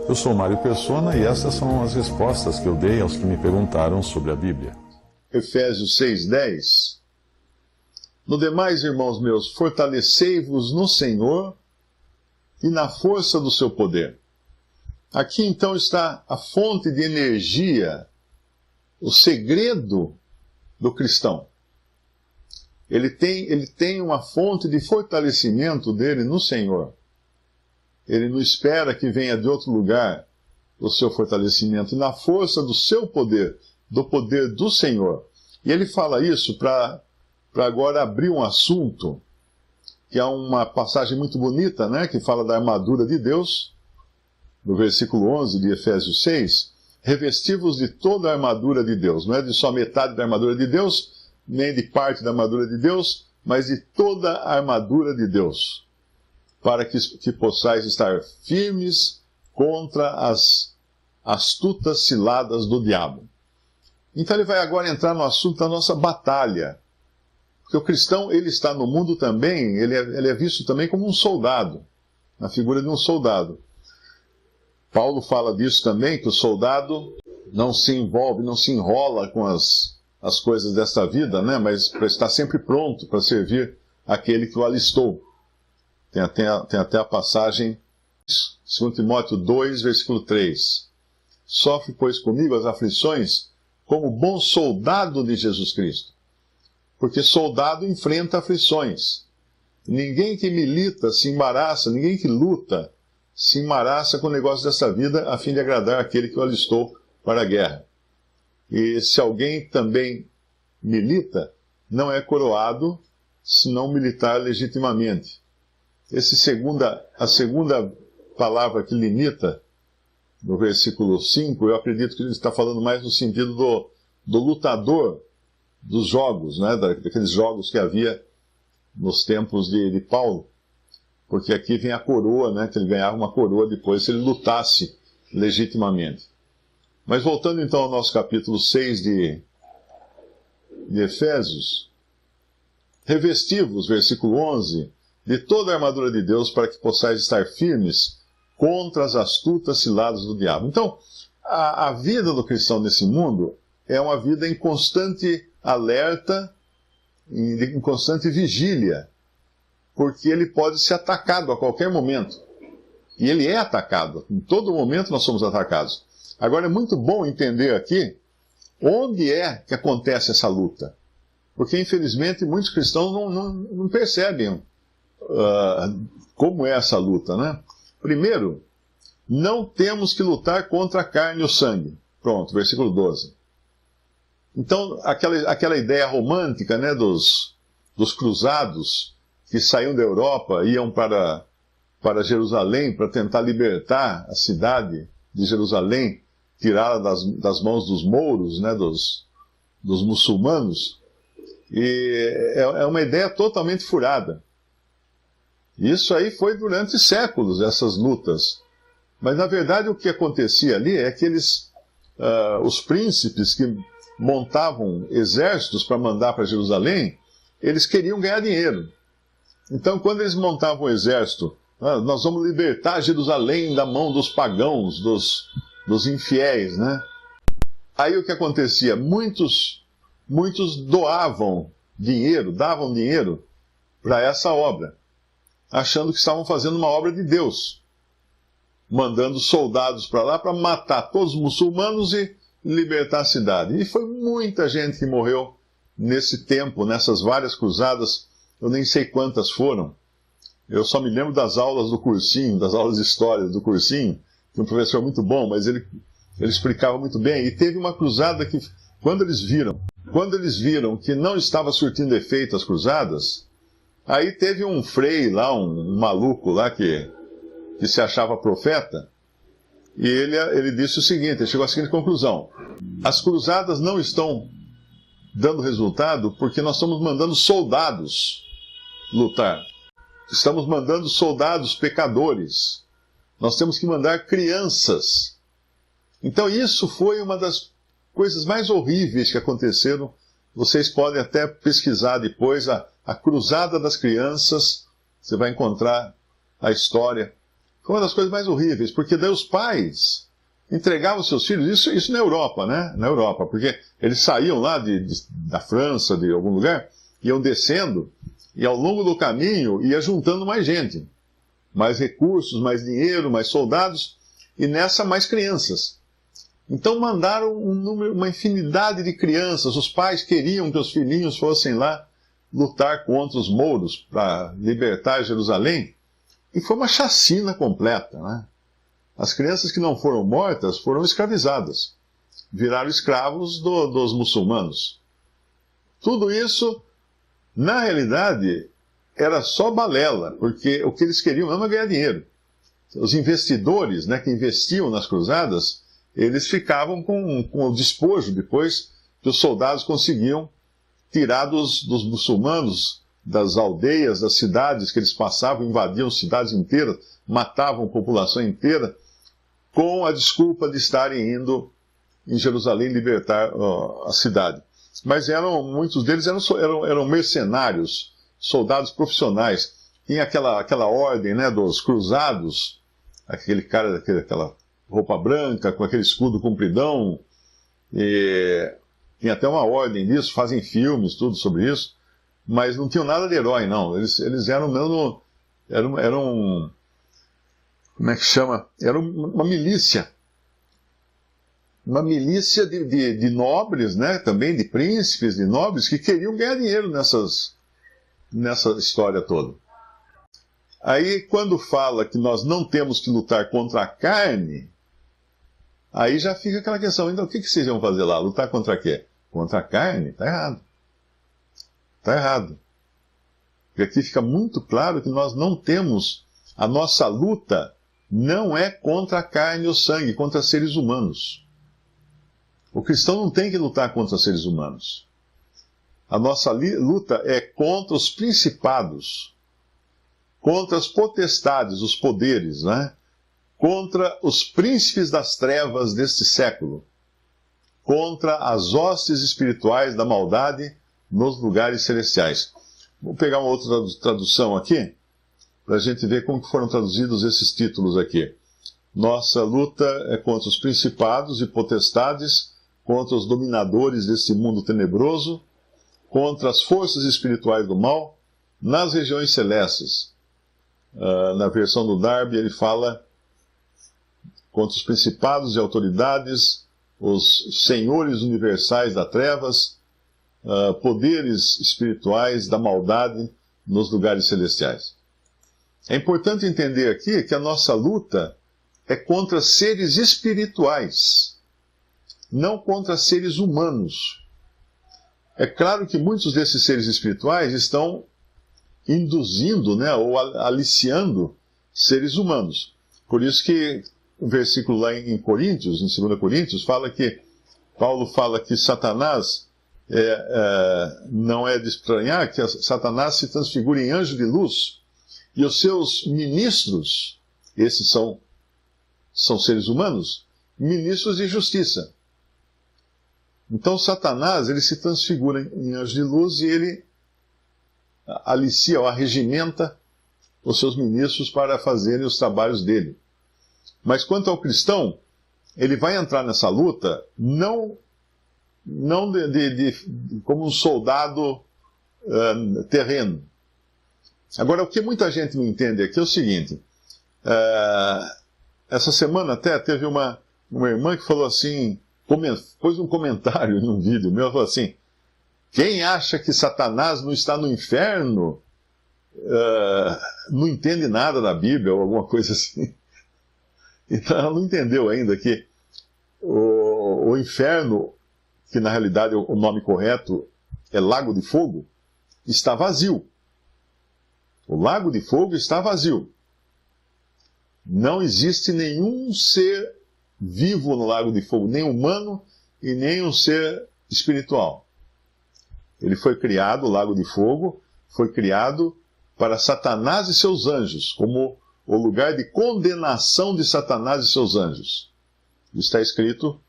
Eu sou Mário Persona e essas são as respostas que eu dei aos que me perguntaram sobre a Bíblia. Efésios 6:10. No demais, irmãos meus, fortalecei-vos no Senhor e na força do seu poder. Aqui então está a fonte de energia, o segredo do cristão. Ele tem uma fonte de fortalecimento dele no Senhor. Ele não espera que venha de outro lugar o seu fortalecimento, na força do seu poder, do poder do Senhor. E ele fala isso para agora abrir um assunto, que é uma passagem muito bonita, né, que fala da armadura de Deus, no versículo 11 de Efésios 6, revesti-vos de toda a armadura de Deus. Não é de só metade da armadura de Deus, nem de parte da armadura de Deus, mas de toda a armadura de Deus, para que possais estar firmes contra as astutas ciladas do diabo. Então ele vai agora entrar no assunto da nossa batalha. Porque o cristão, ele está no mundo também, ele é visto também como um soldado, na figura de um soldado. Paulo fala disso também, que o soldado não se envolve, não se enrola com as coisas desta vida, né? Mas está sempre pronto para servir aquele que o alistou. Tem até a passagem, 2 Timóteo 2, versículo 3. Sofre, pois, comigo as aflições como bom soldado de Jesus Cristo. Porque soldado enfrenta aflições. Ninguém que milita se embaraça, ninguém que luta se embaraça com o negócio dessa vida a fim de agradar aquele que o alistou para a guerra. E se alguém também milita, não é coroado se não militar legitimamente. A segunda palavra que limita, no versículo 5, eu acredito que ele está falando mais no sentido do lutador dos jogos, né, daqueles jogos que havia nos tempos de Paulo. Porque aqui vem a coroa, né, que ele ganhava uma coroa depois se ele lutasse legitimamente. Mas voltando então ao nosso capítulo 6 de Efésios, revesti-vos, versículo 11, de toda a armadura de Deus para que possais estar firmes contra as astutas ciladas do diabo. Então, a vida do cristão nesse mundo é uma vida em constante alerta, em constante vigília, porque ele pode ser atacado a qualquer momento. E ele é atacado. Em todo momento nós somos atacados. Agora é muito bom entender aqui onde é que acontece essa luta. Porque, infelizmente, muitos cristãos não percebem como é essa luta, né? Primeiro, não temos que lutar contra a carne e o sangue. Pronto, versículo 12. Então, aquela ideia romântica, né, dos cruzados que saíam da Europa, iam para Jerusalém para tentar libertar a cidade de Jerusalém, tirá-la das mãos dos mouros, né, dos muçulmanos, e é uma ideia totalmente furada. Isso aí foi durante séculos, essas lutas. Mas, na verdade, o que acontecia ali é que os príncipes que montavam exércitos para mandar para Jerusalém, eles queriam ganhar dinheiro. Então, quando eles montavam um exército, nós vamos libertar Jerusalém da mão dos pagãos, dos infiéis, né? Aí o que acontecia? Muitos davam dinheiro para essa obra, achando que estavam fazendo uma obra de Deus, mandando soldados para lá para matar todos os muçulmanos e libertar a cidade. E foi muita gente que morreu nesse tempo, nessas várias cruzadas. Eu nem sei quantas foram. Eu só me lembro das aulas do cursinho, das aulas de história do cursinho, que um professor muito bom, mas ele explicava muito bem. E teve uma cruzada que, quando eles viram que não estava surtindo efeito as cruzadas, aí teve um frei lá, um maluco lá que se achava profeta, e ele disse o seguinte, ele chegou à seguinte conclusão: as cruzadas não estão dando resultado porque nós estamos mandando soldados lutar. Estamos mandando soldados pecadores. Nós temos que mandar crianças. Então isso foi uma das coisas mais horríveis que aconteceram. Vocês podem até pesquisar depois a cruzada das crianças. Você vai encontrar a história. Foi uma das coisas mais horríveis, porque daí os pais entregavam seus filhos, isso na Europa, né? Na Europa, porque eles saíam lá da França, de algum lugar, iam descendo, e ao longo do caminho ia juntando mais gente. Mais recursos, mais dinheiro, mais soldados, e nessa mais crianças. Então mandaram uma infinidade de crianças. Os pais queriam que os filhinhos fossem lá lutar contra os mouros para libertar Jerusalém. E foi uma chacina completa, né? As crianças que não foram mortas foram escravizadas. Viraram escravos dos muçulmanos. Tudo isso, na realidade, era só balela, porque o que eles queriam mesmo é ganhar dinheiro. Os investidores, né, que investiam nas cruzadas, eles ficavam com o despojo depois que os soldados conseguiam tirar dos muçulmanos, das aldeias, das cidades que eles passavam, invadiam cidades inteiras, matavam a população inteira, com a desculpa de estarem indo em Jerusalém libertar a cidade. Mas muitos deles eram mercenários, soldados profissionais. Tinha aquela ordem, né, dos cruzados, aquele cara, aquela roupa branca, com aquele escudo compridão. Tinha até uma ordem disso, fazem filmes, tudo sobre isso. Mas não tinham nada de herói, não. Eles eram mesmo... Eram como é que chama? Era uma milícia. Uma milícia de nobres, né? Também de príncipes, de nobres, que queriam ganhar dinheiro nessa história toda. Aí, quando fala que nós não temos que lutar contra a carne, aí já fica aquela questão, então o que vocês vão fazer lá? Lutar contra quê? Contra a carne? Está errado. Está errado. Porque aqui fica muito claro que nós não temos, a nossa luta não é contra a carne ou sangue, contra seres humanos. O cristão não tem que lutar contra seres humanos. A nossa luta é contra os principados, contra as potestades, os poderes, né? Contra os príncipes das trevas deste século, contra as hostes espirituais da maldade nos lugares celestiais. Vou pegar uma outra tradução aqui, para a gente ver como foram traduzidos esses títulos aqui. Nossa luta é contra os principados e potestades, contra os dominadores desse mundo tenebroso, contra as forças espirituais do mal, nas regiões celestes. Na versão do Darby, ele fala contra os principados e autoridades, os senhores universais das trevas, poderes espirituais da maldade nos lugares celestiais. É importante entender aqui que a nossa luta é contra seres espirituais, não contra seres humanos. É claro que muitos desses seres espirituais estão induzindo, né, ou aliciando seres humanos. Por isso que o versículo lá em Coríntios, em 2 Coríntios, Paulo fala que Satanás não é de estranhar que Satanás se transfigure em anjo de luz, e os seus ministros, esses são seres humanos, ministros de justiça. Então Satanás, ele se transfigura em anjo de luz e ele alicia ou arregimenta os seus ministros para fazerem os trabalhos dele. Mas quanto ao cristão, ele vai entrar nessa luta não como um soldado terreno. Agora, o que muita gente não entende aqui é o seguinte. Essa semana até teve uma irmã que falou assim, pôs um comentário num vídeo meu, falou assim, quem acha que Satanás não está no inferno não entende nada da Bíblia, ou alguma coisa assim. Então ela não entendeu ainda que o inferno, que na realidade o nome correto é Lago de Fogo, está vazio. O Lago de Fogo está vazio. Não existe nenhum ser vivo no Lago de Fogo, nem humano e nem um ser espiritual. Ele foi criado, o Lago de Fogo, foi criado para Satanás e seus anjos, como o lugar de condenação de Satanás e seus anjos. Isso está escrito,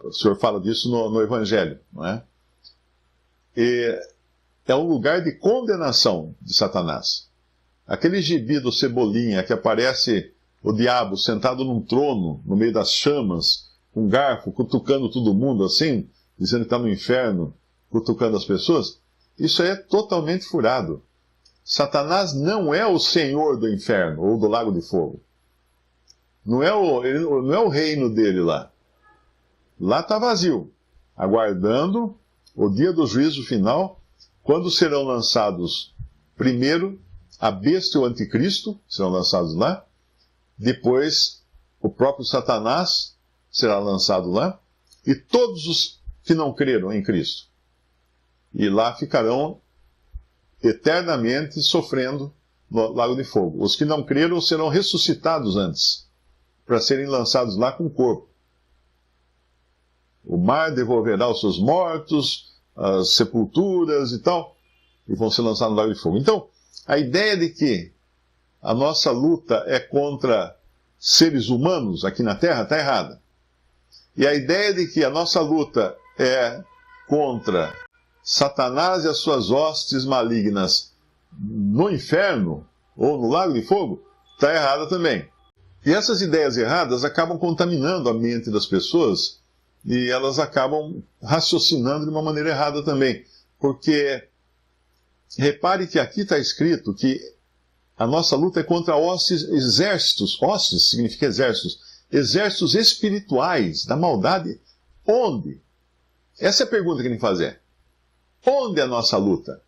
o Senhor fala disso no Evangelho, não é? E é um lugar de condenação de Satanás. Aquele gibi do Cebolinha que aparece o diabo sentado num trono, no meio das chamas, com um garfo, cutucando todo mundo assim, dizendo que está no inferno, cutucando as pessoas, isso é totalmente furado. Satanás não é o senhor do inferno ou do lago de fogo. Não é o reino dele lá. Lá está vazio, aguardando o dia do juízo final, quando serão lançados, primeiro, a besta e o anticristo, serão lançados lá, depois o próprio Satanás será lançado lá, e todos os que não creram em Cristo. E lá ficarão eternamente sofrendo no lago de fogo. Os que não creram serão ressuscitados antes, para serem lançados lá com o corpo. O mar devolverá os seus mortos, as sepulturas e tal, e vão ser lançados no lago de fogo. Então, a ideia de que a nossa luta é contra seres humanos aqui na Terra está errada. E a ideia de que a nossa luta é contra Satanás e as suas hostes malignas no inferno ou no lago de fogo está errada também. E essas ideias erradas acabam contaminando a mente das pessoas e elas acabam raciocinando de uma maneira errada também. Porque repare que aqui está escrito que a nossa luta é contra exércitos. Hostes significa exércitos. Exércitos espirituais da maldade. Onde? Essa é a pergunta que tem que fazer. Onde é a nossa luta?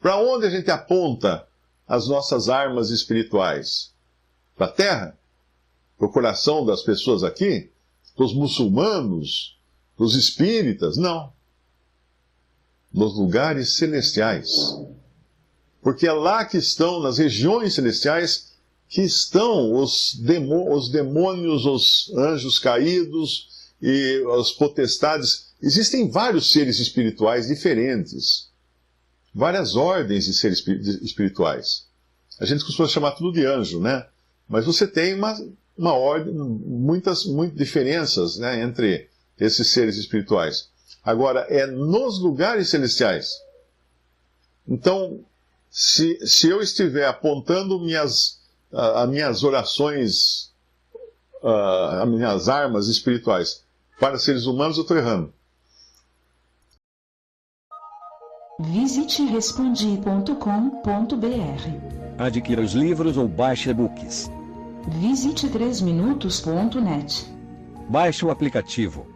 Para onde a gente aponta as nossas armas espirituais? Para a terra? Para o coração das pessoas aqui? Para os muçulmanos? Para os espíritas? Não. Nos lugares celestiais. Porque é lá que estão, nas regiões celestiais, que estão os demônios, os anjos caídos e as potestades. Existem vários seres espirituais diferentes. Várias ordens de seres espirituais. A gente costuma chamar tudo de anjo, né? Mas você tem uma ordem, muitas diferenças, né, entre esses seres espirituais. Agora, é nos lugares celestiais. Então, se eu estiver apontando as minhas orações, as minhas armas espirituais para seres humanos, eu estou errando. Visite respondi.com.br. Adquira os livros ou baixe e-books. Visite 3minutos.net. Baixe o aplicativo.